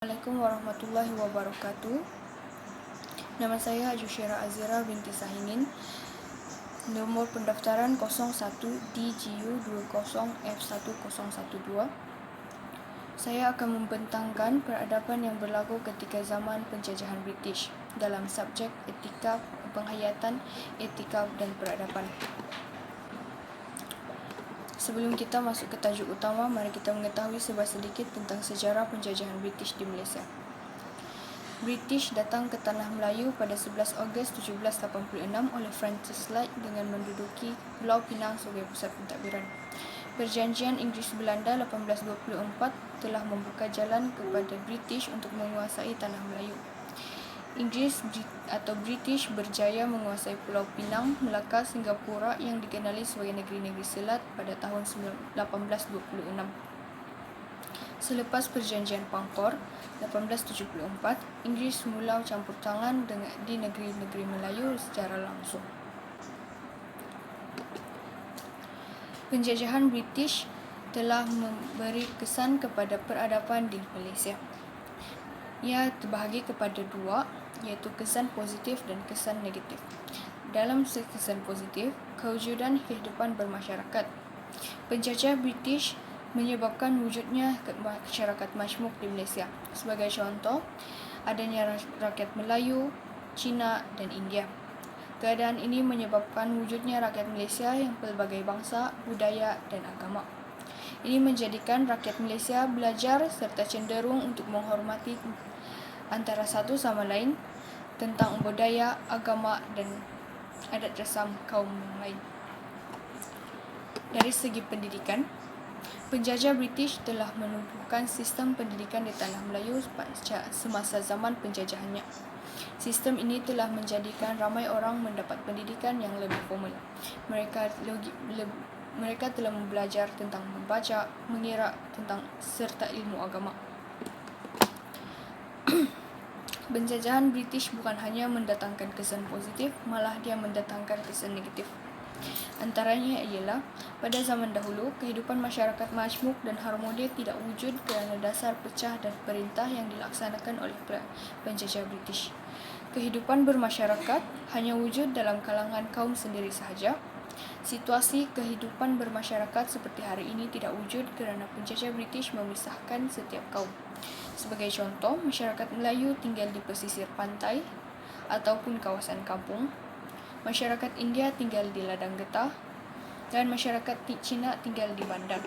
Assalamualaikum warahmatullahi wabarakatuh. Nama saya Ajushira Azira binti Sahinin. Nomor pendaftaran 01 DGU 20F1012. Saya akan membentangkan peradaban yang berlaku ketika zaman penjajahan British dalam subjek etika penghayatan, etika dan peradaban. Sebelum kita masuk ke tajuk utama, mari kita mengetahui sedikit tentang sejarah penjajahan British di Malaysia. British datang ke Tanah Melayu pada 11 Ogos 1786 oleh Francis Light dengan menduduki Pulau Pinang sebagai pusat pentadbiran. Perjanjian Inggeris-Belanda 1824 telah membuka jalan kepada British untuk menguasai Tanah Melayu. British berjaya menguasai Pulau Pinang, Melaka, Singapura yang dikenali sebagai negeri-negeri selat pada tahun 1826. Selepas Perjanjian Pangkor 1874, Inggris mula campur tangan di negeri-negeri Melayu secara langsung. Penjajahan British telah memberi kesan kepada peradaban di Malaysia. Ia terbahagi kepada dua, iaitu kesan positif dan kesan negatif. Dalam kesan positif, kewujudan kehidupan bermasyarakat. Penjajah British menyebabkan wujudnya masyarakat majmuk di Malaysia. Sebagai contoh, adanya rakyat Melayu, Cina dan India. Keadaan ini menyebabkan wujudnya rakyat Malaysia yang pelbagai bangsa, budaya dan agama. Ini menjadikan rakyat Malaysia belajar serta cenderung untuk menghormati antara satu sama lain tentang budaya, agama dan adat rasam kaum lain. Dari segi pendidikan, penjajah British telah menubuhkan sistem pendidikan di Tanah Melayu semasa zaman penjajahannya. Sistem ini telah menjadikan ramai orang mendapat pendidikan yang lebih formal. Mereka telah belajar tentang membaca, mengira tentang serta ilmu agama. Penjajahan British bukan hanya mendatangkan kesan positif, malah dia mendatangkan kesan negatif. Antaranya ialah, pada zaman dahulu, kehidupan masyarakat majmuk dan harmoni tidak wujud kerana dasar pecah dan perintah yang dilaksanakan oleh penjajah British. Kehidupan bermasyarakat hanya wujud dalam kalangan kaum sendiri sahaja. Situasi kehidupan bermasyarakat seperti hari ini tidak wujud kerana penjajah British memisahkan setiap kaum. Sebagai contoh, masyarakat Melayu tinggal di pesisir pantai ataupun kawasan kampung. Masyarakat India tinggal di ladang getah dan masyarakat Cina tinggal di bandar.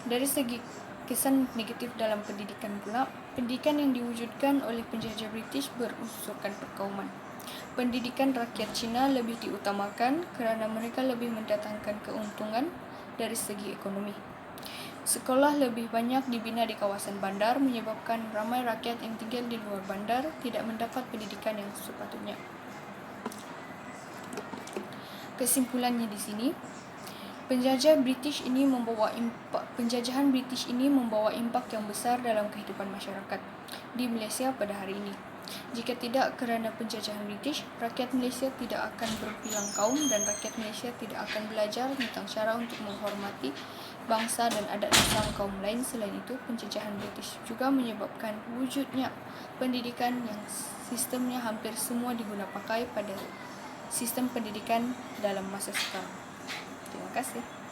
Dari segi kesan negatif dalam pendidikan pula, pendidikan yang diwujudkan oleh penjajah British berunsurkan perkauman. Pendidikan rakyat Cina lebih diutamakan kerana mereka lebih mendatangkan keuntungan dari segi ekonomi. Sekolah lebih banyak dibina di kawasan bandar menyebabkan ramai rakyat yang tinggal di luar bandar tidak mendapat pendidikan yang sepatutnya. Kesimpulannya di sini, penjajahan British ini membawa impak yang besar dalam kehidupan masyarakat di Malaysia pada hari ini. Jika tidak kerana penjajahan British, rakyat Malaysia tidak akan berbilang kaum dan rakyat Malaysia tidak akan belajar tentang cara untuk menghormati bangsa dan adat rasam kaum lain. Selain itu, penjajahan British juga menyebabkan wujudnya pendidikan yang sistemnya hampir semua diguna pakai pada sistem pendidikan dalam masa sekarang. Terima kasih.